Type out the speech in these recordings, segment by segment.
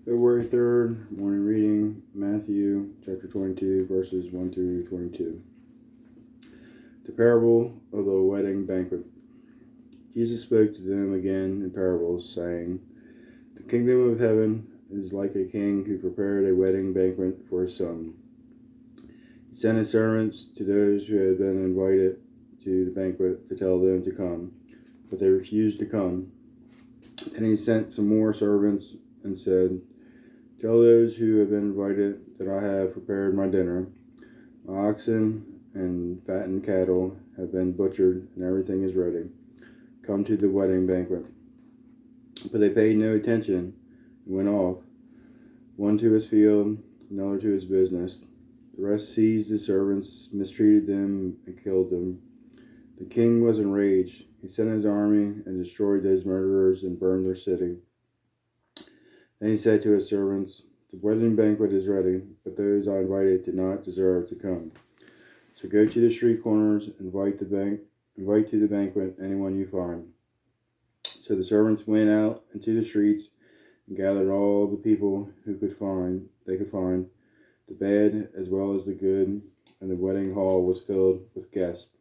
February 3rd, morning reading, Matthew chapter 22, verses 1 through 22. The parable of the wedding banquet. Jesus spoke to them again in parables, saying, "The kingdom of heaven is like a king who prepared a wedding banquet for his son. He sent his servants to those who had been invited to the banquet to tell them to come, but they refused to come. And he sent some more servants and said, 'Tell those who have been invited that I have prepared my dinner. My oxen and fattened cattle have been butchered, and everything is ready. Come to the wedding banquet.' But they paid no attention and went off, one to his field, another to his business. The rest seized the servants, mistreated them, and killed them. The king was enraged. He sent his army and destroyed those murderers and burned their city. Then he said to his servants, 'The wedding banquet is ready, but those I invited did not deserve to come. So go to the street corners, invite to the banquet anyone you find.' So the servants went out into the streets and gathered all the people they could find, the bad as well as the good, and the wedding hall was filled with guests.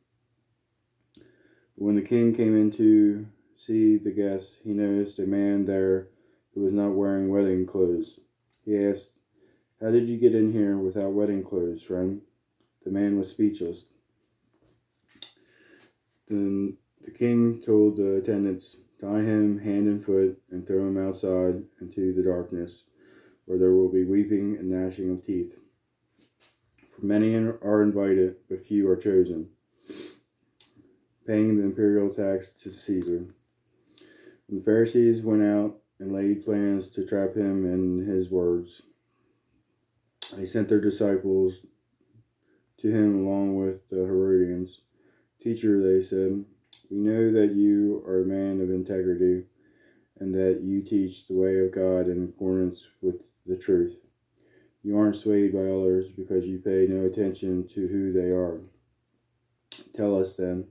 But when the king came in to see the guests, he noticed a man there who was not wearing wedding clothes. He asked, 'How did you get in here without wedding clothes, friend?' The man was speechless. Then the king told the attendants, 'Tie him hand and foot and throw him outside into the darkness, where there will be weeping and gnashing of teeth. For many are invited, but few are chosen.' Paying the imperial tax to Caesar. When the Pharisees went out and laid plans to trap him in his words, they sent their disciples to him along with the Herodians. 'Teacher,' they said, 'we know that you are a man of integrity and that you teach the way of God in accordance with the truth. You aren't swayed by others because you pay no attention to who they are. Tell us then,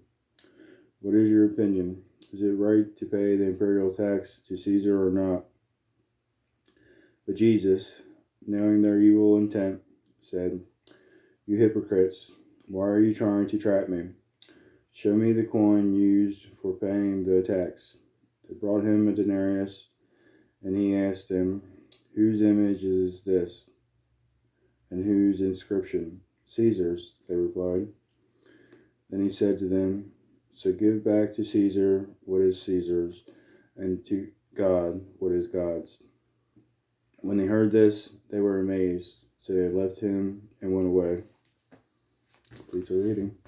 what is your opinion? Is it right to pay the imperial tax to Caesar or not?' But Jesus, knowing their evil intent, said, 'You hypocrites, why are you trying to trap me? Show me the coin used for paying the tax.' They brought him a denarius, and he asked them, 'Whose image is this, and whose inscription?' 'Caesar's,' they replied. Then he said to them, 'So give back to Caesar what is Caesar's, and to God what is God's.' When they heard this, they were amazed, so they left him and went away." Complete our reading.